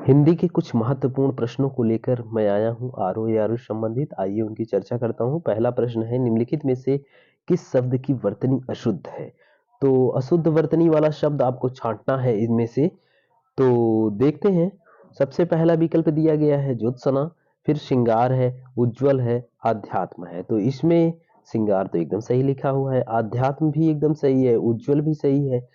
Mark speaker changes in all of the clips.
Speaker 1: हिंदी के कुछ महत्वपूर्ण प्रश्नों को लेकर मैं आया हूं आरोह या आरोह संबंधित। आइए उनकी चर्चा करता हूं। पहला प्रश्न है, निम्नलिखित में से किस शब्द की वर्तनी अशुद्ध है? तो अशुद्ध वर्तनी वाला शब्द आपको छांटना है इनमें से। तो देखते हैं। सबसे पहला विकल्प दिया गया है ज्योत्सना, फिर श्रृंगार है, उज्जवल है, आध्यात्म है। तो इसमें श्रृंगार तो एकदम सही लिखा हुआ है, आध्यात्म भी एकदम सही है, उज्जवल भी सही है।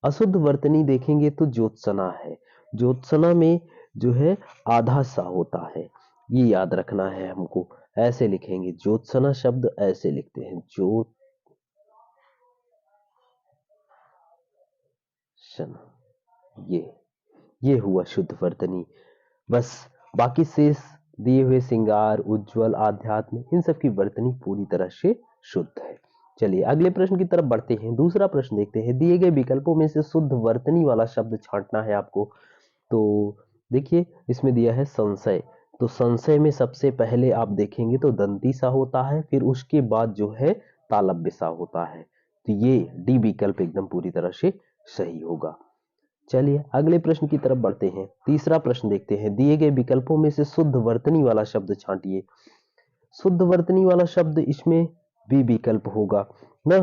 Speaker 1: अशुद्ध वर्तनी देखेंगे तो ज्योत्सना है। ज्योत्सना में जो है आधा सा होता है, ये याद रखना है हमको। ऐसे लिखेंगे, ज्योत्सना शब्द ऐसे लिखते हैं, ज्योत्सना। ये हुआ शुद्ध वर्तनी। बस बाकी शेष दिए हुए श्रृंगार, उज्जवल, आध्यात्म, इन सब की वर्तनी पूरी तरह से शुद्ध है। चलिए अगले प्रश्न की तरफ बढ़ते हैं। दूसरा प्रश्न देखते हैं, दिए गए विकल्पों में से शुद्ध वर्तनी वाला शब्द छांटना है आपको। तो देखिए इसमें दिया है संशय। तो संशय में सबसे पहले आप देखेंगे तो दंती सा होता है, फिर उसके बाद जो है तालव्य सा होता है। तो ये डी विकल्प एकदम पूरी तरह से सही होगा। चलिए अगले प्रश्न की तरफ बढ़ते हैं। तीसरा प्रश्न देखते हैं, दिए गए विकल्पों में से शुद्ध वर्तनी वाला शब्द छांटिए। शुद्ध वर्तनी वाला शब्द इसमें बी विकल्प होगा ना।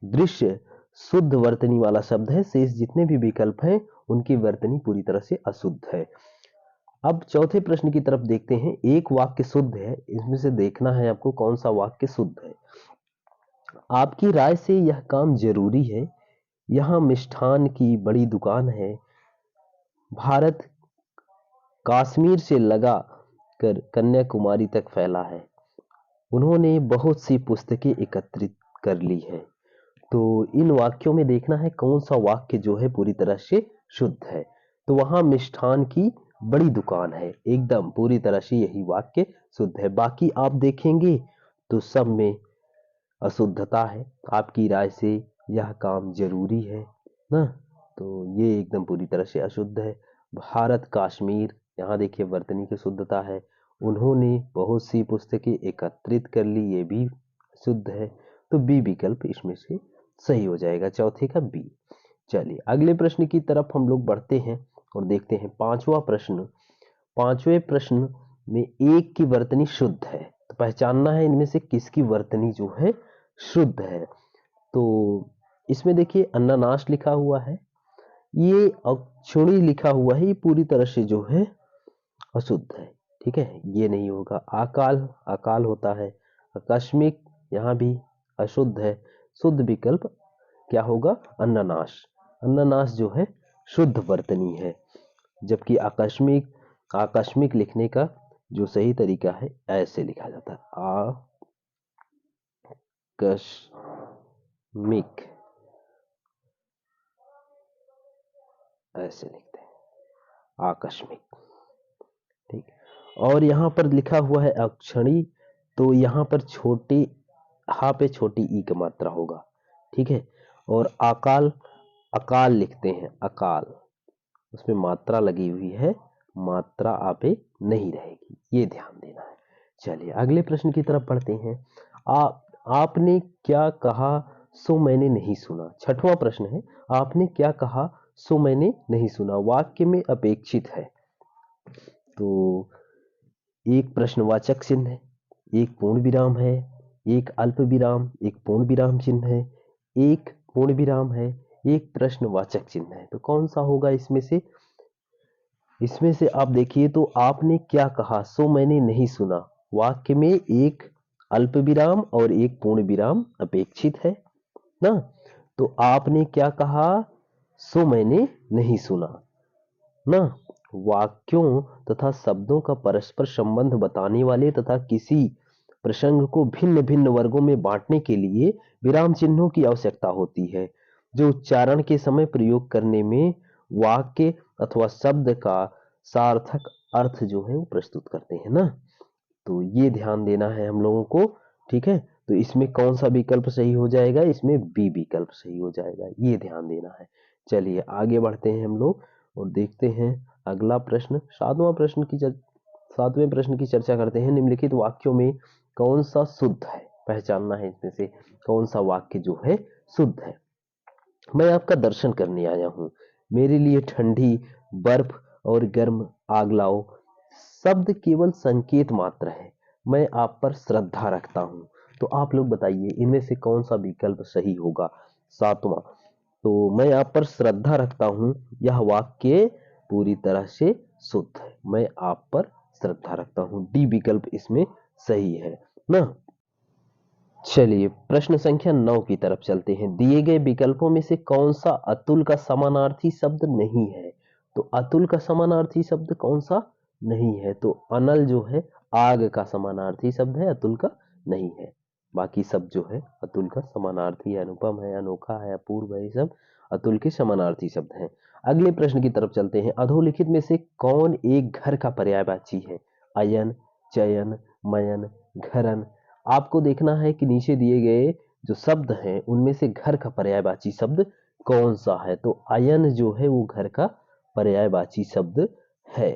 Speaker 1: दृश्य शुद्ध वर्तनी वाला शब्द है, शेष जितने भी विकल्प हैं उनकी वर्तनी पूरी तरह से अशुद्ध है। अब चौथे प्रश्न की तरफ देखते हैं। एक वाक्य शुद्ध है, इसमें से देखना है आपको कौन सा वाक्य शुद्ध है। आपकी राय से यह काम जरूरी है, यहाँ मिष्ठान की बड़ी दुकान है, भारत कश्मीर से लगा कर कन्याकुमारी तक फैला है, उन्होंने बहुत सी पुस्तकें एकत्रित कर ली है। तो इन वाक्यों में देखना है कौन सा वाक्य जो है पूरी तरह से शुद्ध है। तो वहां मिष्ठान की बड़ी दुकान है, एकदम पूरी तरह से यही वाक्य शुद्ध है। बाकी आप देखेंगे तो सब में अशुद्धता है। आपकी राय से यह काम जरूरी है ना, तो ये एकदम पूरी तरह से अशुद्ध है। भारत कश्मीर, यहाँ देखिए वर्तनी की शुद्धता है। उन्होंने बहुत सी पुस्तकें एकत्रित कर ली, ये भी शुद्ध है। तो बी विकल्प इसमें से सही हो जाएगा, चौथे का बी। चलिए अगले प्रश्न की तरफ हम लोग बढ़ते हैं और देखते हैं पांचवा प्रश्न। पांचवें प्रश्न में एक की वर्तनी शुद्ध है, तो पहचानना है इनमें से किसकी वर्तनी जो है शुद्ध है। तो इसमें देखिए अन्नानाश लिखा हुआ है, ये अक्षुणी लिखा हुआ है, ये पूरी तरह से जो है अशुद्ध है। ठीक है, ये नहीं होगा। अकाल, अकाल होता है। आकस्मिक, यहाँ भी अशुद्ध है। शुद्ध विकल्प क्या होगा? अन्नानाश। अन्नानाश जो है शुद्ध वर्तनी है, जबकि आकस्मिक, आकस्मिक लिखने का जो सही तरीका है ऐसे लिखा जाता है, आकस्मिक, ऐसे लिखते हैं आकस्मिक। ठीक, और यहाँ पर लिखा हुआ है अक्षणी, तो यहाँ पर छोटी हा पे छोटी ई की मात्रा होगा। ठीक है, और अकाल, अकाल लिखते हैं, अकाल, उसमें मात्रा लगी हुई है, मात्रा आपे नहीं रहेगी, ये ध्यान देना है। चलिए अगले प्रश्न की तरफ बढ़ते हैं। आपने क्या कहा सो मैंने नहीं सुना। छठवां प्रश्न है, आपने क्या कहा सो मैंने नहीं सुना, वाक्य में अपेक्षित है। तो एक प्रश्नवाचक चिन्ह है, एक पूर्ण विराम है, एक अल्प विराम, एक पूर्ण विराम चिन्ह है, एक पूर्ण विराम है, एक प्रश्नवाचक चिन्ह है। तो कौन सा होगा इसमें से? इसमें से आप देखिए तो आपने क्या कहा सो मैंने नहीं सुना, वाक्य में एक अल्प विराम और एक पूर्ण विराम अपेक्षित है ना। तो आपने क्या कहा सो मैंने नहीं सुना ना, वाक्यों तथा शब्दों का परस्पर संबंध बताने वाले तथा किसी प्रसंग को भिन्न भिन्न वर्गों में बांटने के लिए विराम चिन्हों की आवश्यकता होती है, जो उच्चारण के समय प्रयोग करने में वाक्य अथवा शब्द का सार्थक अर्थ जो है वो प्रस्तुत करते हैं ना। तो ये ध्यान देना है हम लोगों को। ठीक है, तो इसमें कौन सा विकल्प सही हो जाएगा? इसमें बी विकल्प सही हो जाएगा, ये ध्यान देना है। चलिए आगे बढ़ते हैं हम लोग और देखते हैं अगला प्रश्न। सातवें प्रश्न की चर्चा करते हैं। निम्नलिखित वाक्यों में कौन सा शुद्ध है, पहचानना है इसमें से कौन सा वाक्य जो है शुद्ध है। मैं आपका दर्शन करने आया हूँ, मेरे लिए ठंडी बर्फ और गर्म आग लाओ शब्द केवल संकेत मात्र है। मैं आप पर श्रद्धा रखता हूँ। तो आप लोग बताइए इनमें से कौन सा विकल्प सही होगा? सातवां, तो मैं आप पर श्रद्धा रखता हूँ यह वाक्य पूरी तरह से शुद्ध है। मैं आप पर श्रद्धा रखता हूँ, डी विकल्प इसमें सही है ना। चलिए प्रश्न संख्या 9 की तरफ चलते हैं। दिए गए विकल्पों में से कौन सा अतुल का समानार्थी शब्द नहीं है? तो अतुल का समानार्थी शब्द कौन सा नहीं है? तो अनल जो है आग का समानार्थी शब्द है, अतुल का नहीं है। बाकी सब जो है अतुल का समानार्थी है, अनुपम है, अनोखा है, अपूर्व है, ये सब अतुल के समानार्थी शब्द हैं। अगले प्रश्न की तरफ चलते हैं। अधोलिखित में से कौन एक घर का पर्यायवाची है? अयन, चयन, मयन, घरन। आपको देखना है कि नीचे दिए गए जो शब्द हैं उनमें से घर का पर्यायवाची शब्द कौन सा है? तो अयन जो है वो घर का पर्यायवाची शब्द है।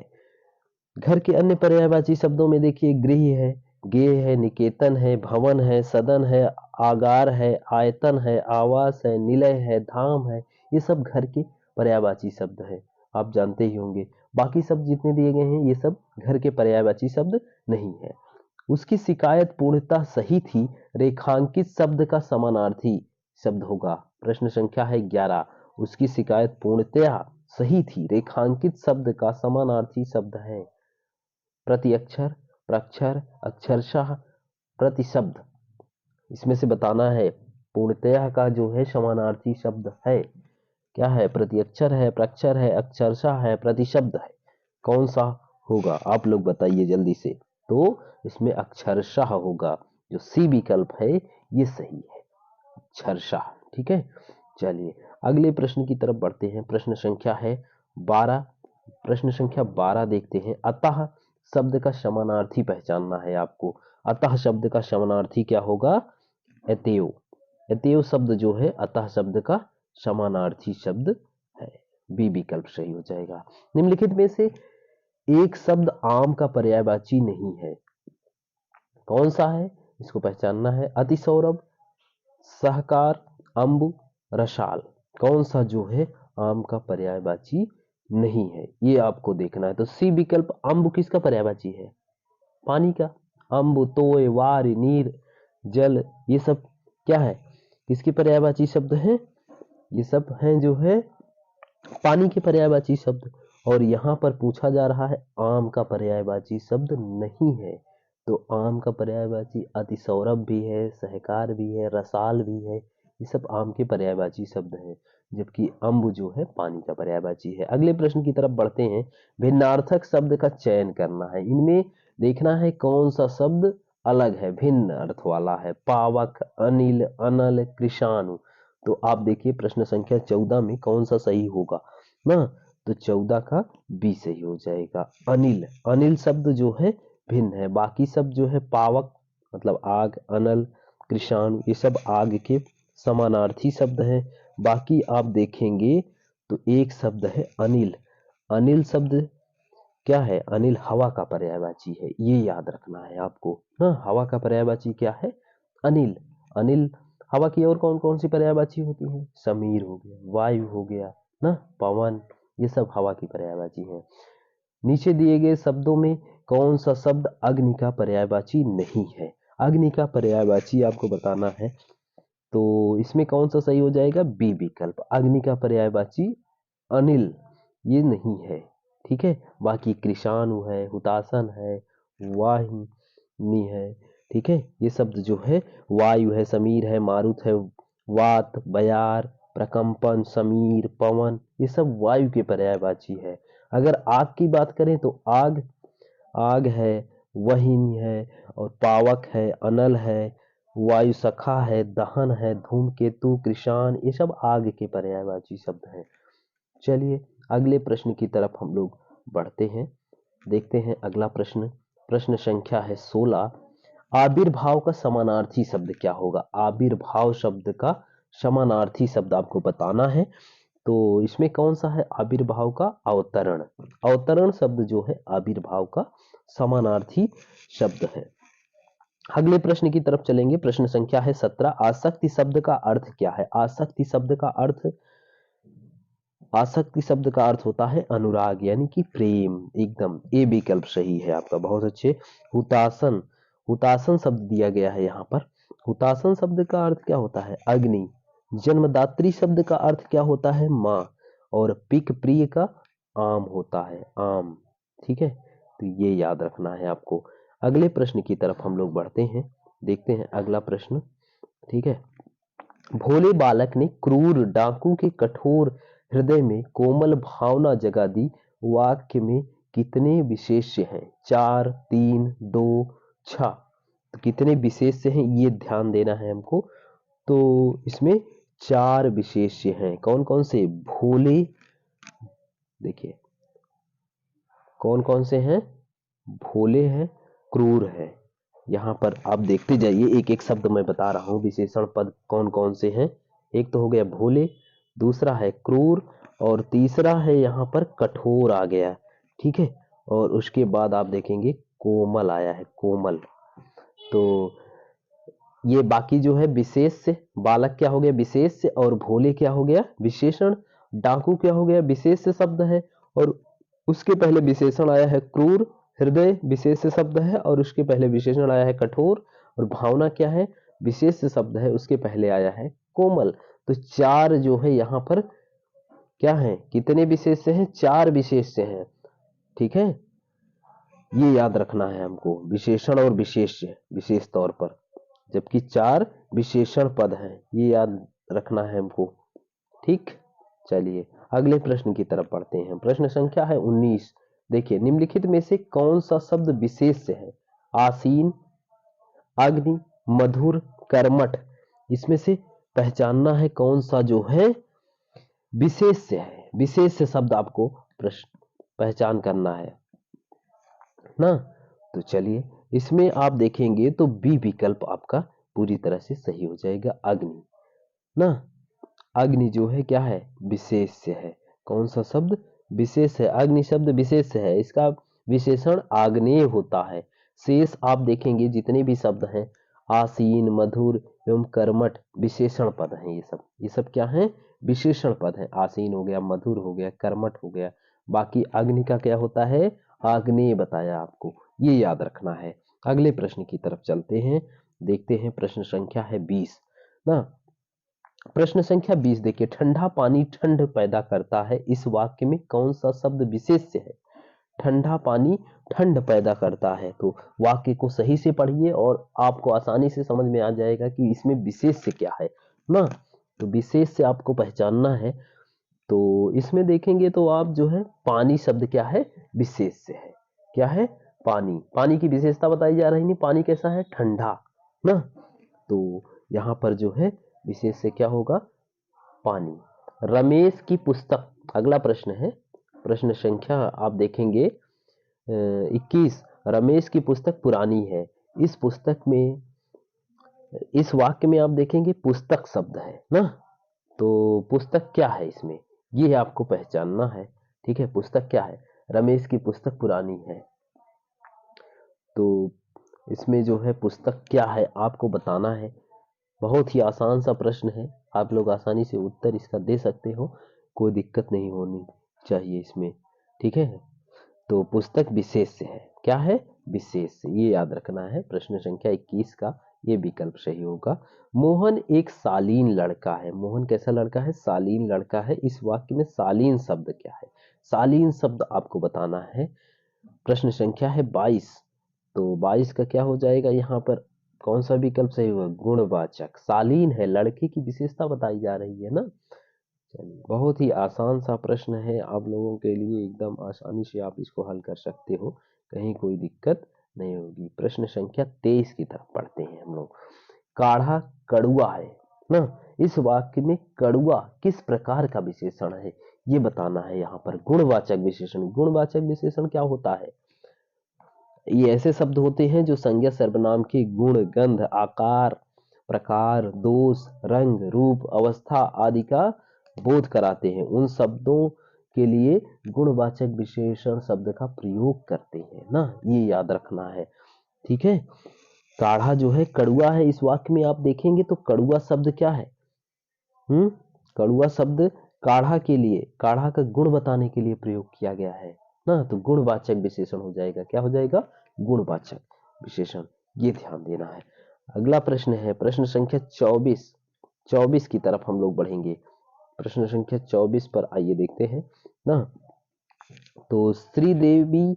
Speaker 1: घर के अन्य पर्यायवाची शब्दों में देखिए गृह है, गेह है, निकेतन है, भवन है, सदन है, आगार है, आयतन है, आवास है, निलय है, धाम है। ये सब घर के पर्यायवाची शब्द है, आप जानते ही होंगे। बाकी सब जितने दिए गए हैं ये सब घर के पर्यायवाची शब्द नहीं है। उसकी शिकायत पूर्णतः सही थी, रेखांकित शब्द का समानार्थी शब्द होगा। प्रश्न संख्या है 11। उसकी शिकायत पूर्णतः सही थी, रेखांकित शब्द का समानार्थी शब्द है प्रतिअक्षर, प्रक्षर, अक्षरशः, प्रतिशब्द। इसमें से बताना है पूर्णतः का जो है समानार्थी शब्द है क्या है? प्रतिअक्षर है, प्रक्षर है, अक्षरशः है, प्रतिशब्द है। कौन सा होगा आप लोग बताइए जल्दी से। तो इसमें अक्षरशः होगा, जो सी विकल्प है ये सही है, अक्षरशः। ठीक है, चलिए अगले प्रश्न की तरफ बढ़ते हैं। प्रश्न संख्या है 12। प्रश्न संख्या 12 देखते हैं। अतः शब्द का समानार्थी पहचानना है आपको। अतः शब्द का समानार्थी क्या होगा? अतएव। अतएव शब्द जो है अतः शब्द का समानार्थी शब्द है, बी विकल्प सही हो जाएगा। निम्नलिखित में से एक शब्द आम का पर्यायवाची नहीं है, कौन सा है? इसको पहचानना है। अतिसौरभ, सहकार, अंबु, रसाल। कौन सा जो है आम का पर्यायवाची नहीं है, ये आपको देखना है। तो सी विकल्प अंबु किसका पर्यायवाची है? पानी का। अंबु, तोय, वार, नीर, जल, ये सब क्या है? किसके पर्यायवाची शब्द हैं? ये सब हैं जो है पानी के पर्यायवाची शब्द। और यहाँ पर पूछा जा रहा है आम का पर्यायवाची शब्द नहीं है। तो आम का पर्यायवाची अतिसौरभ भी है, सहकार भी है, रसाल भी है, ये सब आम के पर्यायवाची शब्द हैं, जबकि अम्ब जो है पानी का पर्यायवाची है। अगले प्रश्न की तरफ बढ़ते हैं। भिन्नार्थक शब्द का चयन करना है। इनमें देखना है कौन सा शब्द अलग है, भिन्न अर्थ वाला है। पावक, अनिल, अनल, कृषाणु। तो आप देखिए प्रश्न संख्या 14 में कौन सा सही होगा ना। तो 14 का बी सही हो जाएगा। अनिल, अनिल शब्द जो है भिन्न है। बाकी सब जो है पावक मतलब आग, अनल, कृषाणु, ये सब आग के समानार्थी शब्द हैं। बाकी आप देखेंगे तो एक शब्द है अनिल। अनिल शब्द क्या है? अनिल हवा का पर्यायवाची है, ये याद रखना है आपको ना। हवा का पर्यायवाची क्या है? अनिल। अनिल हवा की और कौन कौन सी पर्यायवाची होती है? समीर हो गया, वायु हो गया ना, पवन, ये सब हवा की पर्यायवाची है। नीचे दिए गए शब्दों में कौन सा शब्द अग्नि का पर्यायवाची नहीं है? अग्नि का पर्यायवाची आपको बताना है। तो इसमें कौन सा सही हो जाएगा? बी विकल्प। अग्नि का पर्यायवाची अनिल ये नहीं है। ठीक है, बाकी कृषाणु है, हुतासन है, वाहिनी है। ठीक है, ये शब्द जो है वायु है, समीर है, मारुत है, वात, बयार, प्रकंपन, समीर, पवन, ये सब वायु के पर्यायवाची है। अगर आग की बात करें तो आग, आग है, वहीन है, और पावक है, अनल है, वायु सखा है, दहन है, धूमकेतु, कृषाण, ये सब आग के पर्यायवाची शब्द हैं। चलिए अगले प्रश्न की तरफ हम लोग बढ़ते हैं। देखते हैं अगला प्रश्न। प्रश्न संख्या है 16। आविर्भाव का समानार्थी शब्द क्या होगा? आविर्भाव शब्द का समानार्थी शब्द आपको बताना है। तो इसमें कौन सा है आविर्भाव का? अवतरण। अवतरण शब्द जो है आविर्भाव का समानार्थी शब्द है। अगले प्रश्न की तरफ चलेंगे। प्रश्न संख्या है 17। आसक्ति शब्द का अर्थ क्या है? आसक्ति शब्द का अर्थ आसक्ति शब्द का अर्थ होता है अनुराग यानी कि प्रेम। एकदम ए विकल्प सही है आपका, बहुत अच्छे। हुतासन, हुतासन शब्द दिया गया है यहाँ पर। हुतासन शब्द का अर्थ क्या होता है? अग्नि। जन्मदात्री शब्द का अर्थ क्या होता है? माँ। और पिक प्रिय का आम होता है, आम। ठीक है, तो ये याद रखना है आपको। अगले प्रश्न की तरफ हम लोग बढ़ते हैं, देखते हैं अगला प्रश्न। ठीक है, भोले बालक ने क्रूर डाकू के कठोर हृदय में कोमल भावना जगा दी। वाक्य में कितने विशेष्य हैं? 4, 3, 2, 6। तो कितने विशेष्य हैं ये ध्यान देना है हमको। तो इसमें 4 विशेष्य हैं। कौन कौन से? भोले, देखिए कौन कौन से हैं? भोले हैं, क्रूर है। यहाँ पर आप देखते जाइए, एक एक शब्द मैं बता रहा हूँ, विशेषण पद कौन कौन से हैं। एक तो हो गया भोले, दूसरा है क्रूर, और तीसरा है यहाँ पर कठोर आ गया। ठीक है, और उसके बाद आप देखेंगे कोमल आया है, कोमल। तो ये बाकी जो है विशेष से, बालक क्या हो गया? विशेष से, और भोले क्या हो गया? विशेषण। डाकू क्या हो गया? विशेष से शब्द है, और उसके पहले विशेषण आया है क्रूर। हृदय विशेष से शब्द है, और उसके पहले विशेषण आया है कठोर। और भावना क्या है? विशेष से शब्द है, उसके पहले आया है कोमल। तो 4 जो है यहाँ पर क्या है? कितने विशेष से हैं? 4 विशेष से हैं। ठीक है, ये याद रखना है हमको, विशेषण और विशेष्य विशेष तौर पर, जबकि 4 विशेषण पद हैं, ये याद रखना है हमको। ठीक, चलिए अगले प्रश्न की तरफ बढ़ते हैं। प्रश्न संख्या है 19। देखिए, निम्नलिखित में से कौन सा शब्द विशेष से है? आसीन, अग्नि, मधुर, कर्मठ। इसमें से पहचानना है कौन सा जो है विशेष से है। विशेष से शब्द आपको प्रश्न पहचान करना है ना। तो चलिए, इसमें आप देखेंगे तो बी विकल्प आपका पूरी तरह से सही हो जाएगा, अग्नि ना। अग्नि जो है क्या है? विशेष से है। कौन सा शब्द? विशेष है। अग्नि शब्द विशेष से है, इसका विशेषण आग्नेय होता है। शेष आप देखेंगे जितने भी शब्द हैं, आसीन, मधुर एवं कर्मठ, विशेषण पद हैं। ये सब क्या हैं? विशेषण पद हैं। आसीन हो गया, मधुर हो गया, कर्मठ हो गया। बाकी अग्नि का क्या होता है? आग्नेय बताया आपको, ये याद रखना है। अगले प्रश्न की तरफ चलते हैं, देखते हैं प्रश्न संख्या है 20 ना। प्रश्न संख्या 20 देखिए, ठंडा पानी ठंड पैदा करता है, इस वाक्य में कौन सा शब्द विशेष से है? ठंडा पानी ठंड पैदा करता है। तो वाक्य को सही से पढ़िए और आपको आसानी से समझ में आ जाएगा कि इसमें विशेष से क्या है ना। तो विशेष से आपको पहचानना है। तो इसमें देखेंगे तो आप जो है, पानी शब्द क्या है? विशेष से है। क्या है? पानी। पानी की विशेषता बताई जा रही है, पानी कैसा है? ठंडा ना। तो यहाँ पर जो है विशेष से क्या होगा? पानी। रमेश की पुस्तक, अगला प्रश्न है, प्रश्न संख्या आप देखेंगे 21। रमेश की पुस्तक पुरानी है, इस पुस्तक में, इस वाक्य में आप देखेंगे पुस्तक शब्द है ना। तो पुस्तक क्या है इसमें, ये आपको पहचानना है। ठीक है, पुस्तक क्या है? रमेश की पुस्तक पुरानी है। तो इसमें जो है पुस्तक क्या है आपको बताना है। बहुत ही आसान सा प्रश्न है, आप लोग आसानी से उत्तर इसका दे सकते हो, कोई दिक्कत नहीं होनी चाहिए इसमें। ठीक है, तो पुस्तक विशेष से है। क्या है? विशेष से, ये याद रखना है। प्रश्न संख्या 21 का ये विकल्प सही होगा। मोहन एक शालीन लड़का है। मोहन कैसा लड़का है? शालीन लड़का है। इस वाक्य में शालीन शब्द क्या है? शालीन शब्द आपको बताना है। प्रश्न संख्या है 22। तो 22 का क्या हो जाएगा यहाँ पर? कौन सा विकल्प सही होगा? गुणवाचक। शालीन है, लड़के की विशेषता बताई जा रही है ना। चलिए, बहुत ही आसान सा प्रश्न है आप लोगों के लिए, एकदम आसानी से आप इसको हल कर सकते हो, कहीं कोई दिक्कत नहीं होगी। प्रश्न संख्या 23 की तरफ पढ़ते हैं हम लोग। काढ़ा कड़ुआ है ना, इस वाक्य में कड़ुआ किस प्रकार का विशेषण है, ये बताना है। यहाँ पर गुणवाचक विशेषण, गुणवाचक विशेषण क्या होता है? ये ऐसे शब्द होते हैं जो संज्ञा सर्वनाम के गुण, गंध, आकार, प्रकार, दोष, रंग, रूप, अवस्था आदि का बोध कराते हैं। उन शब्दों के लिए गुणवाचक विशेषण शब्द का प्रयोग करते हैं ना, ये याद रखना है। ठीक है, काढ़ा जो है कड़ुआ है, इस वाक्य में आप देखेंगे तो कड़ुआ शब्द क्या है? कड़ुआ शब्द काढ़ा के लिए, काढ़ा का गुण बताने के लिए प्रयोग किया गया है ना, तो गुणवाचक विशेषण हो जाएगा। क्या हो जाएगा? गुणवाचक विशेषण। ये ध्यान देना है। अगला प्रश्न है प्रश्न संख्या 24। 24 की तरफ हम लोग बढ़ेंगे। प्रश्न संख्या 24 पर आइए देखते हैं ना। तो श्रीदेवी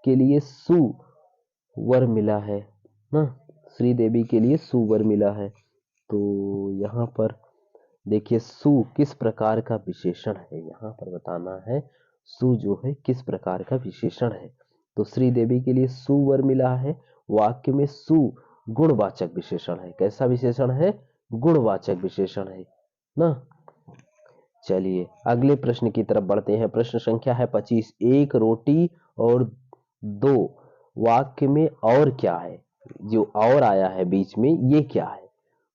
Speaker 1: के लिए सुवर मिला है ना, श्रीदेवी के लिए सुवर मिला है। तो यहाँ पर देखिए सु किस प्रकार का विशेषण है, यहाँ पर बताना है सु जो है किस प्रकार का विशेषण है। तो श्रीदेवी के लिए सुवर मिला है, वाक्य में सु गुणवाचक विशेषण है। कैसा विशेषण है? गुणवाचक विशेषण है ना। चलिए अगले प्रश्न की तरफ बढ़ते हैं। प्रश्न संख्या है 25। एक रोटी और दो, वाक्य में और क्या है? जो और आया है बीच में, ये क्या है?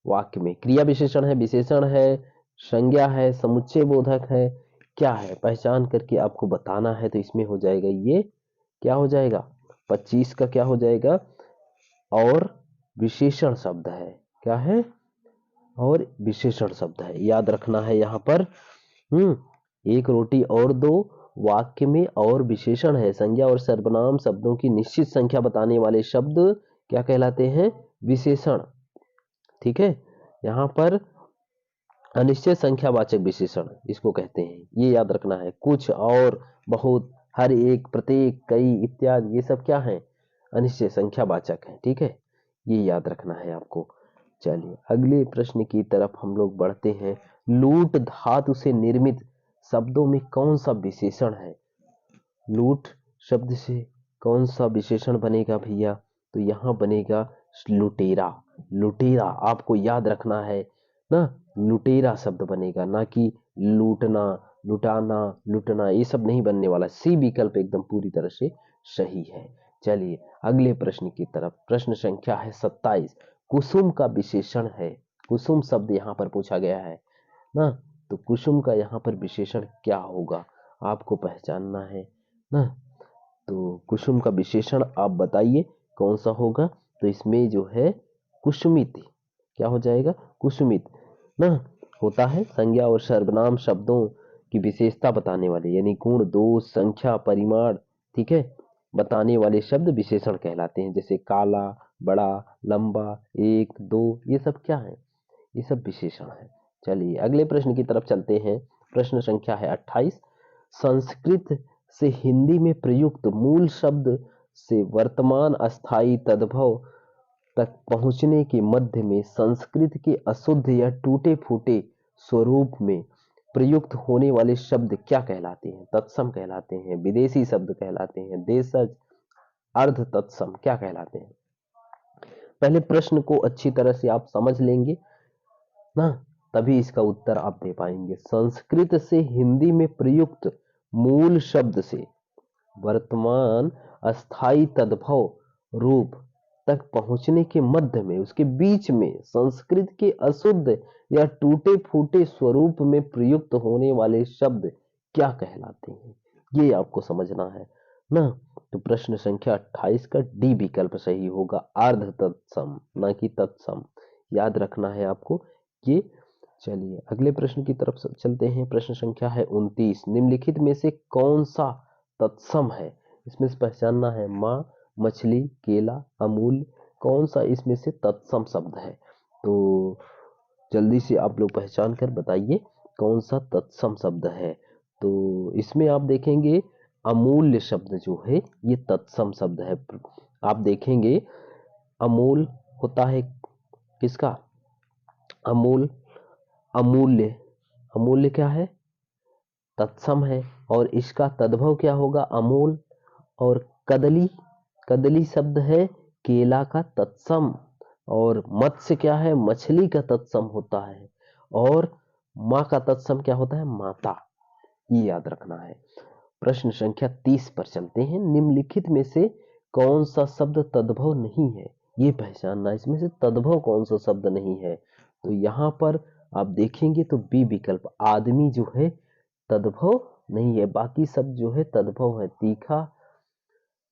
Speaker 1: वाक्य में क्रिया विशेषण है, विशेषण है, संज्ञा है, समुच्चय बोधक है, क्या है? पहचान करके आपको बताना है। तो इसमें हो जाएगा ये, क्या हो जाएगा? 25 का क्या हो जाएगा? और विशेषण शब्द है। क्या है? और विशेषण शब्द है, याद रखना है यहाँ पर। एक रोटी और दो, वाक्य में और विशेषण है, संज्ञा और सर्वनाम शब्दों की निश्चित संख्या बताने वाले शब्द क्या कहलाते हैं? विशेषण। ठीक है, यहाँ पर अनिश्चित संख्यावाचक विशेषण इसको कहते हैं, ये याद रखना है। कुछ, और, बहुत, हर एक, प्रत्येक, कई इत्यादि, ये सब क्या है? अनिश्चित संख्यावाचक है। ठीक है, ये याद रखना है आपको। चलिए अगले प्रश्न की तरफ हम लोग बढ़ते हैं। लूट धातु से निर्मित शब्दों में कौन सा विशेषण है? लूट शब्द से कौन सा विशेषण बनेगा भैया? तो यहाँ बनेगा लुटेरा। लुटेरा आपको याद रखना है ना, लुटेरा शब्द बनेगा, ना कि लूटना, लुटाना, लुटना, ये सब नहीं बनने वाला। सी विकल्प एकदम पूरी तरह से सही है। चलिए अगले प्रश्न की तरफ। प्रश्न संख्या है 27। कुसुम का विशेषण है, कुसुम शब्द यहाँ पर पूछा गया है ना, तो कुसुम का यहाँ पर विशेषण क्या होगा आपको पहचानना है ना। तो कुसुम का विशेषण आप बताइए कौन सा होगा? तो इसमें जो है कुसुमित, क्या हो जाएगा? कुसुमित ना होता है संज्ञा और सर्वनाम शब्दों की विशेषता बताने वाले, यानी गुण, दोष, संख्या, परिमाण, ठीक है, बताने वाले शब्द विशेषण कहलाते हैं। जैसे काला, बड़ा, लंबा, एक, दो, ये सब क्या है? ये सब विशेषण है। चलिए अगले प्रश्न की तरफ चलते हैं। प्रश्न संख्या है 28। संस्कृत से हिंदी में प्रयुक्त मूल शब्द से वर्तमान अस्थाई तद्भव तक पहुंचने के मध्य में संस्कृत के अशुद्ध या टूटे फूटे स्वरूप में प्रयुक्त होने वाले शब्द क्या कहलाते हैं? तत्सम कहलाते हैं, विदेशी शब्द कहलाते हैं, देशज, अर्ध तत्सम क्या कहलाते हैं? पहले प्रश्न को अच्छी तरह से आप समझ लेंगे ना, तभी इसका उत्तर आप दे पाएंगे। संस्कृत से हिंदी में प्रयुक्त मूल शब्द से वर्तमान अस्थाई तद्भव रूप तक पहुंचने के मध्य में, उसके बीच में संस्कृत के अशुद्ध या टूटे फूटे स्वरूप में प्रयुक्त होने वाले शब्द क्या कहलाते हैं? ये आपको समझना है ना। तो प्रश्न संख्या 28 का डी विकल्प सही होगा, अर्ध तत्सम, ना कि तत्सम। याद रखना है आपको ये। चलिए अगले प्रश्न की तरफ चलते हैं। प्रश्न संख्या है 29। निम्नलिखित में से कौन सा तत्सम है? इसमें से पहचानना है, माँ, मछली, केला, अमूल, कौन सा इसमें से तत्सम शब्द है? तो जल्दी से आप लोग पहचान कर बताइए कौन सा तत्सम शब्द है। तो इसमें आप देखेंगे अमूल्य शब्द जो है ये तत्सम शब्द है। आप देखेंगे अमूल होता है किसका? अमूल, अमूल्य, अमूल्य क्या है? तत्सम है। और इसका तद्भव क्या होगा? अमूल। और कदली, कदली शब्द है केला का तत्सम। और मत्स्य क्या है? मछली का तत्सम होता है। और माँ का तत्सम क्या होता है? माता। ये याद रखना है। प्रश्न संख्या 30 पर चलते हैं। निम्नलिखित में से कौन सा शब्द तद्भव नहीं है? ये पहचानना, इसमें से तद्भव कौन सा शब्द नहीं है? तो यहाँ पर आप देखेंगे तो बी विकल्प, आदमी जो है तद्भव नहीं है, बाकी सब जो है तद्भव है। तीखा,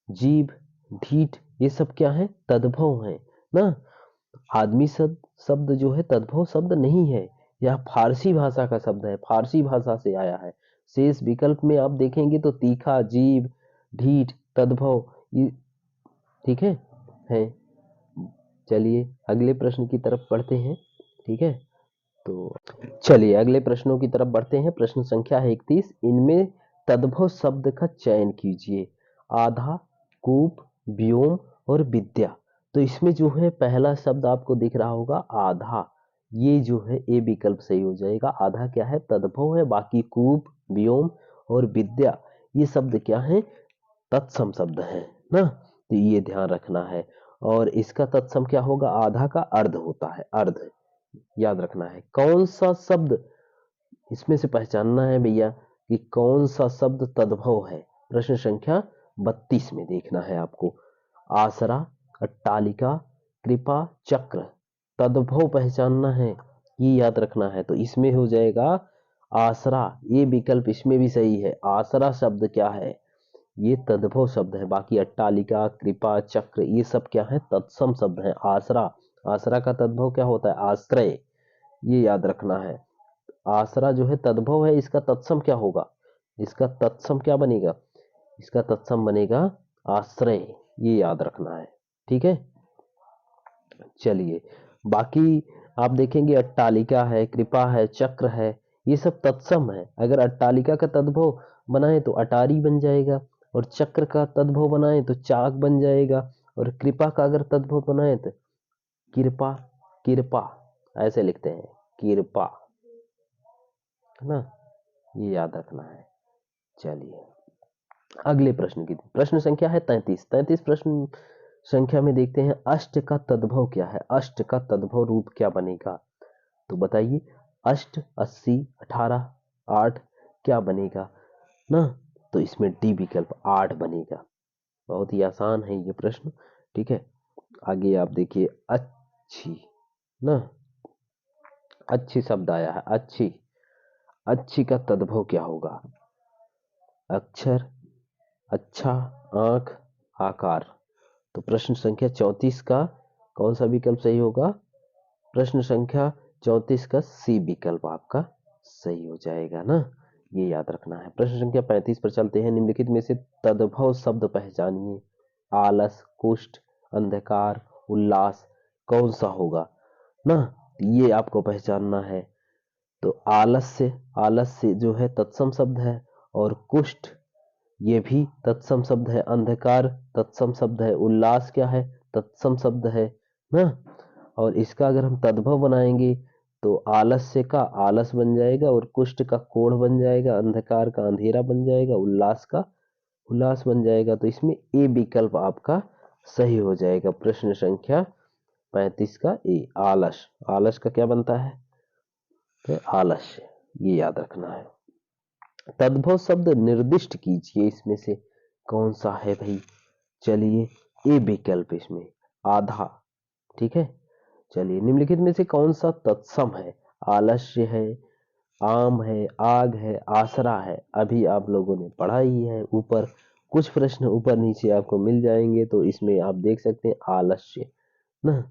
Speaker 1: जीभ, ढीठ, ये सब क्या है? तद्भव है ना। आदमी शब्द जो है तद्भव शब्द नहीं है, यह फारसी भाषा का शब्द है, फारसी भाषा से आया है। शेष विकल्प में आप देखेंगे तो तीखा, जीभ, ढीठ, तद्भव, ये ठीक है। चलिए अगले प्रश्न की तरफ बढ़ते हैं। ठीक है, तो चलिए अगले प्रश्नों की तरफ बढ़ते हैं। प्रश्न संख्या है 31। इनमें तद्भव शब्द का चयन कीजिए। आधा, कूप, व्योम और विद्या। तो इसमें जो है पहला शब्द आपको दिख रहा होगा आधा, ये जो है ए विकल्प सही हो जाएगा। आधा क्या है? तद्भव है। बाकी कूप, व्योम और विद्या ये शब्द क्या है? तत्सम शब्द है ना, तो ये ध्यान रखना है। और इसका तत्सम क्या होगा? आधा का अर्ध होता है, अर्ध याद रखना है। कौन सा शब्द इसमें से पहचानना है भैया कि कौन सा शब्द तद्भव है। प्रश्न संख्या 32 में देखना है आपको। आसरा, अट्टालिका, कृपा, चक्र, तद्भव पहचानना है, ये याद रखना है। तो इसमें हो जाएगा आसरा, ये विकल्प इसमें भी सही है। आसरा शब्द क्या है? ये तद्भव शब्द है। बाकी अट्टालिका, कृपा, चक्र ये सब क्या है? तत्सम शब्द है। आसरा, आसरा का तद्भव क्या होता है? आश्रय, ये याद रखना है। आसरा जो है तद्भव है, इसका तत्सम क्या होगा? इसका तत्सम क्या बनेगा? इसका तत्सम बनेगा आश्रय, ये याद रखना है। ठीक है, चलिए बाकी आप देखेंगे अट्टालिका है, कृपा है, चक्र है, ये सब तत्सम है। अगर अट्टालिका का तद्भव बनाए तो अटारी बन जाएगा, और चक्र का तद्भव बनाए तो चाक बन जाएगा, और कृपा का अगर तद्भव बनाए तो कृपा, कृपा ऐसे लिखते हैं, कृपा, है ना, ये याद रखना है। चलिए अगले प्रश्न की प्रश्न संख्या है 33। 33 प्रश्न संख्या में देखते हैं अष्ट का तद्भव क्या है। अष्ट का तद्भव रूप क्या बनेगा? तो बताइए, अष्ट, 80, 18, 8 क्या बनेगा ना? तो इसमें डी विकल्प 8 बनेगा। बहुत ही आसान है ये प्रश्न। ठीक है, आगे आप देखिए अच्छी ना, अच्छी शब्द आया है, अच्छी, अच्छी का तद्भव क्या होगा? अक्षर, अच्छा, आंख, आकार। तो प्रश्न संख्या 34 का कौन सा विकल्प सही होगा? प्रश्न संख्या 34 का सी विकल्प आपका सही हो जाएगा ना, ये याद रखना है। प्रश्न संख्या 35 पर चलते हैं। निम्नलिखित में से तद्भव शब्द पहचानिए। आलस, कुष्ठ, अंधकार, उल्लास कौन सा होगा ना, ये आपको पहचानना है। तो आलस से जो है तत्सम शब्द है, और कुष्ठ ये भी तत्सम शब्द है, अंधकार तत्सम शब्द है, उल्लास क्या है? तत्सम शब्द है ना। और इसका अगर हम तद्भव बनाएंगे तो आलस्य का आलस बन जाएगा, और कुष्ठ का कोढ़ बन जाएगा, अंधकार का अंधेरा बन जाएगा, उल्लास का उल्लास बन जाएगा। तो इसमें ए विकल्प आपका सही हो जाएगा। प्रश्न संख्या 35 का ए, आलस, आलस का क्या बनता है? तो आलस्य, ये याद रखना है। तद्भव शब्द निर्दिष्ट कीजिए, इसमें से कौन सा है भाई? चलिए ए विकल्प इसमें आधा। ठीक है, चलिए निम्नलिखित में से कौन सा तत्सम है? आलस्य है, आम है, आग है, आसरा है। अभी आप लोगों ने पढ़ा ही है, ऊपर कुछ प्रश्न ऊपर नीचे आपको मिल जाएंगे, तो इसमें आप देख सकते हैं आलस्य ना।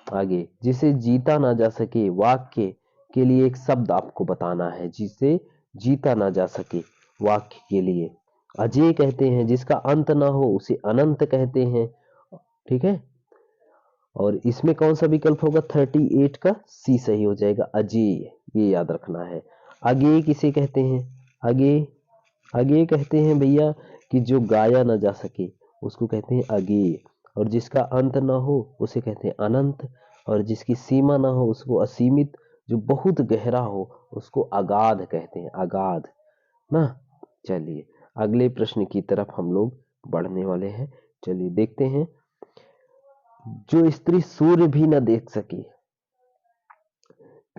Speaker 1: आगे, जिसे जीता ना जा सके, वाक्य के लिए एक शब्द आपको बताना है। जिसे जीता ना जा सके, वाक्य के लिए अजेय कहते हैं। जिसका अंत ना हो उसे अनंत कहते हैं। ठीक है, और इसमें कौन सा विकल्प होगा? 38 का सी सही हो जाएगा, अजेय, ये याद रखना है। अगेय किसे कहते हैं? अगेय, अगेय कहते हैं भैया कि जो गाया ना जा सके उसको कहते हैं अगेय, और जिसका अंत ना हो उसे कहते हैं अनंत, और जिसकी सीमा ना हो उसको असीमित, जो बहुत गहरा हो उसको अगाध कहते हैं, अगाध ना। चलिए अगले प्रश्न की तरफ हम लोग बढ़ने वाले हैं। चलिए देखते हैं, जो स्त्री सूर्य भी न देख सके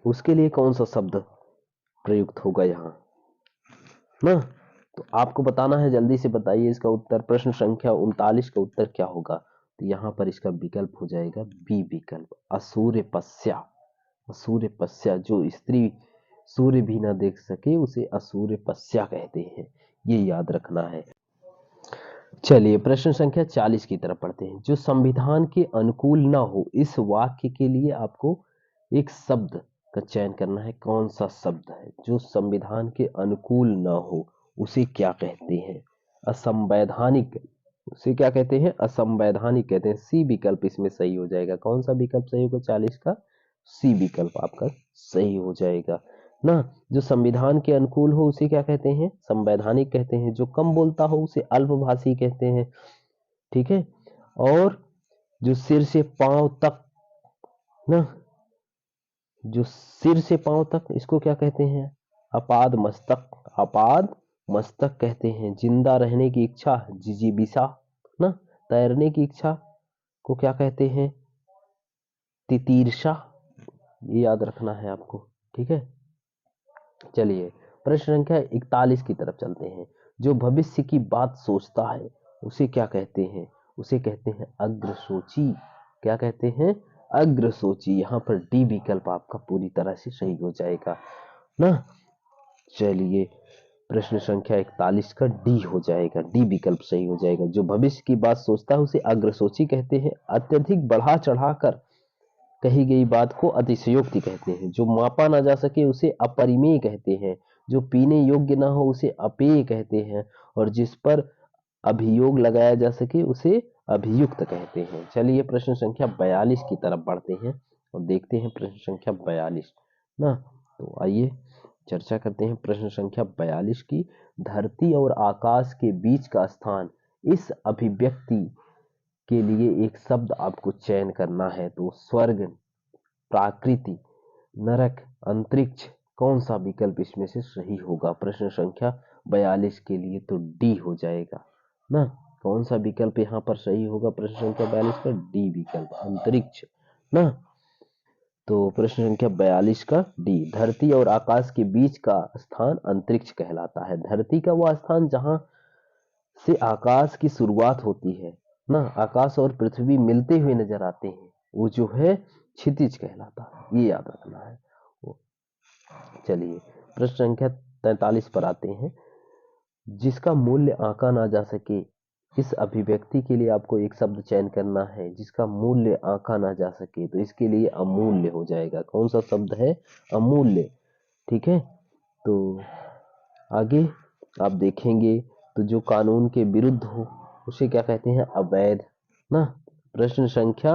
Speaker 1: उसके लिए कौन सा शब्द प्रयुक्त होगा यहाँ ना? तो आपको बताना है, जल्दी से बताइए इसका उत्तर। प्रश्न संख्या 39 का उत्तर क्या होगा? तो यहाँ पर इसका विकल्प हो जाएगा बी विकल्प, असूर्य पस्या। असूर्य पस्या, जो स्त्री सूर्य भी ना देख सके उसे असूर्य पस्या कहते हैं, ये याद रखना है। चलिए प्रश्न संख्या 40 की तरफ पढ़ते हैं। जो संविधान के अनुकूल ना हो, इस वाक्य के लिए आपको एक शब्द का चयन करना है। कौन सा शब्द है जो संविधान के अनुकूल न हो, उसे क्या कहते हैं? असंवैधानिक। उसे क्या कहते हैं? असंवैधानिक कहते हैं। सी विकल्प इसमें सही हो जाएगा। कौन सा विकल्प सही होगा 40 का? सी विकल्प आपका सही हो जाएगा ना। जो संविधान के अनुकूल हो उसे क्या कहते हैं? संवैधानिक कहते हैं। जो कम बोलता हो उसे अल्पभाषी कहते हैं। ठीक है। और जो सिर से पांव तक ना, जो सिर से पांव तक, इसको क्या कहते हैं? अपाद मस्तक। अपाद मस्तक कहते हैं। जिंदा रहने की इच्छा जिजीबिसा ना। तैरने की इच्छा को क्या कहते हैं? तितीर्षा। ये याद रखना है आपको। ठीक है। चलिए प्रश्न संख्या 41 की तरफ चलते हैं। जो भविष्य की बात सोचता है उसे क्या कहते हैं? उसे कहते हैं अग्रसोची। क्या कहते हैं? अग्रसोची। यहाँ पर डी विकल्प आपका पूरी तरह से सही हो जाएगा ना। चलिए प्रश्न संख्या 41 का डी हो जाएगा। डी विकल्प सही हो जाएगा। जो भविष्य की बात सोचता है उसे अग्रसोची कहते हैं। अत्यधिक बढ़ा चढ़ाकर कही गई बात को अतिशयोक्ति कहते हैं। जो मापा ना जा सके उसे अपरिमेय कहते हैं। जो पीने योग्य ना हो उसे अपेय कहते हैं। और जिस पर अभियोग लगाया जा सके उसे अभियुक्त कहते हैं। चलिए प्रश्न संख्या 42 की तरफ बढ़ते हैं और देखते हैं प्रश्न संख्या 42 ना। तो आइए चर्चा करते हैं प्रश्न संख्या 42 की। धरती और आकाश के बीच का स्थान, इस अभिव्यक्ति के लिए एक शब्द आपको चयन करना है। तो स्वर्ग, प्राकृति, नरक, अंतरिक्ष, कौन सा विकल्प इसमें से सही होगा प्रश्न संख्या 42 के लिए? तो डी हो जाएगा ना। कौन सा विकल्प यहाँ पर सही होगा प्रश्न संख्या 42 का? डी विकल्प, अंतरिक्ष ना। तो प्रश्न संख्या 42 का डी। धरती और आकाश के बीच का स्थान अंतरिक्ष कहलाता है। धरती का वह स्थान जहां से आकाश की शुरुआत होती है ना। आकाश और पृथ्वी मिलते हुए नजर आते हैं, वो जो है क्षितिज कहलाता है। ये याद रखना है। चलिए प्रश्न संख्या 43 पर आते हैं। जिसका मूल्य आंका ना जा सके, इस अभिव्यक्ति के लिए आपको एक शब्द चयन करना है। जिसका मूल्य आंका ना जा सके, तो इसके लिए अमूल्य हो जाएगा। कौन सा शब्द है? अमूल्य। ठीक है। तो आगे आप देखेंगे तो जो कानून के विरुद्ध हो उसे क्या कहते हैं? अवैध ना। प्रश्न संख्या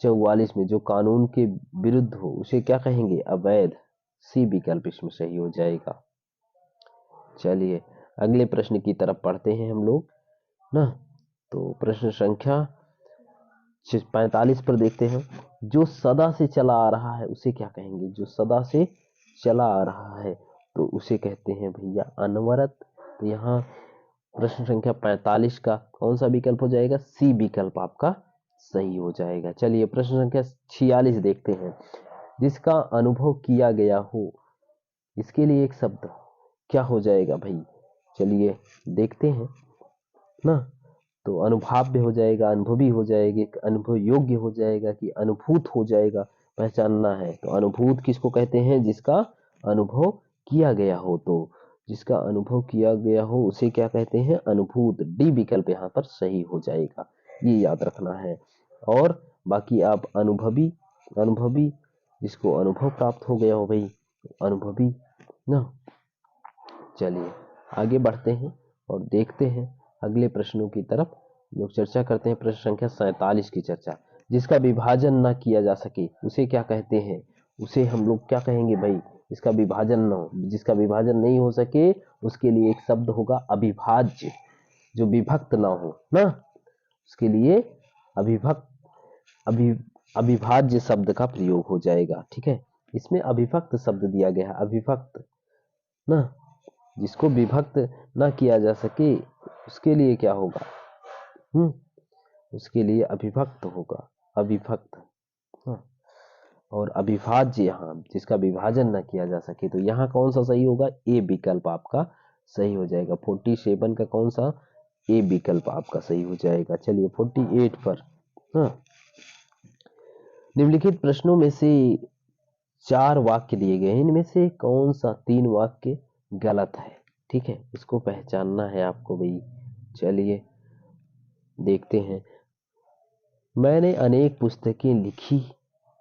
Speaker 1: 44 में जो कानून के विरुद्ध हो उसे क्या कहेंगे? अवैध। सी विकल्प इसमें सही हो जाएगा। चलिए अगले प्रश्न की तरफ पढ़ते हैं हम लोग ना। तो प्रश्न संख्या 45 पर देखते हैं। जो सदा से चला आ रहा है उसे क्या कहेंगे? जो सदा से चला आ रहा है तो उसे कहते हैं भैया अनवरत। तो यहाँ प्रश्न संख्या 45 का कौन सा विकल्प हो जाएगा? सी विकल्प आपका सही हो जाएगा। चलिए प्रश्न संख्या 46 देखते हैं। जिसका अनुभव किया गया हो, इसके लिए एक शब्द क्या हो जाएगा भाई? चलिए देखते हैं ना। तो अनुभव्य हो जाएगा, अनुभवी हो जाएगी, अनुभव योग्य हो जाएगा कि अनुभूत हो जाएगा, पहचानना है। तो अनुभूत किसको कहते हैं? जिसका अनुभव किया गया हो। तो जिसका अनुभव किया गया हो उसे क्या कहते हैं? अनुभूत। डी विकल्प यहाँ पर सही हो जाएगा। ये याद रखना है। और बाकी आप अनुभवी, अनुभवी जिसको अनुभव प्राप्त हो गया हो भाई, अनुभवी ना। चलिए आगे बढ़ते हैं और देखते हैं अगले प्रश्नों की तरफ। लोग चर्चा करते हैं प्रश्न संख्या 47 की चर्चा। जिसका विभाजन ना किया जा सके उसे क्या कहते हैं? उसे हम लोग क्या कहेंगे भाई? जिसका विभाजन ना हो, जिसका विभाजन नहीं हो सके उसके लिए एक शब्द होगा अविभाज्य। जो विभक्त ना हो ना, उसके लिए अविभक्त, अविभाज्य शब्द का प्रयोग हो जाएगा। ठीक है। इसमें अविभक्त शब्द दिया गया है, अविभक्त ना। जिसको विभक्त ना किया जा सके उसके लिए क्या होगा? उसके लिए अविभक्त होगा, अविभक्त। हाँ। और अविभाज्य यहाँ जिसका विभाजन ना किया जा सके, तो यहाँ कौन सा सही होगा? ए विकल्प आपका सही हो जाएगा। 47 का कौन सा? ए विकल्प आपका सही हो जाएगा। चलिए 48 पर। हाँ। निम्नलिखित प्रश्नों में से 4 वाक्य दिए गए हैं, इनमें से कौन सा 3 वाक्य गलत है? ठीक है, इसको पहचानना है आपको भाई। चलिए देखते हैं। मैंने अनेक पुस्तकें लिखी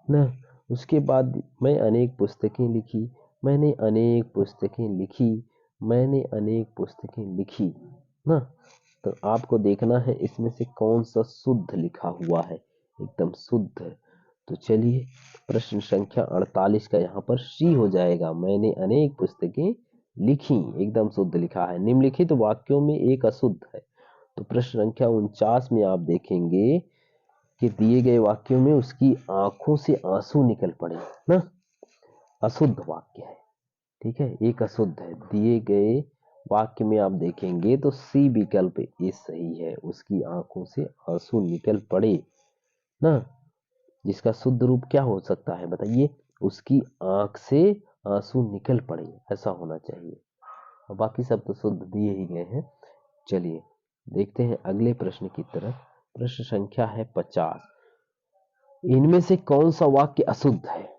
Speaker 1: ना, उसके बाद मैं अनेक पुस्तकें लिखी, मैंने अनेक पुस्तकें लिखी, मैंने अनेक पुस्तकें लिखी ना। तो आपको देखना है इसमें से कौन सा शुद्ध लिखा हुआ है, एकदम शुद्ध। तो चलिए, प्रश्न संख्या 48 का यहाँ पर सी हो जाएगा। मैंने अनेक पुस्तकें लिखी, एकदम शुद्ध लिखा है। निम्नलिखित वाक्यों में एक अशुद्ध है। तो प्रश्न संख्या 49 में आप देखेंगे कि दिए गए वाक्यों में उसकी आंखों से आंसू निकल पड़े ना, अशुद्ध वाक्य है। ठीक है, एक अशुद्ध है। दिए गए वाक्य में आप देखेंगे तो सी विकल्प ये सही है, उसकी आंखों से आंसू निकल पड़े ना। जिसका शुद्ध रूप क्या हो सकता है बताइए, उसकी आंख से आंसू निकल पड़े, ऐसा होना चाहिए। और बाकी सब तो शुद्ध दिए ही गए हैं। चलिए देखते हैं अगले प्रश्न की तरफ। प्रश्न संख्या है 50। इनमें से कौन सा वाक्य अशुद्ध है?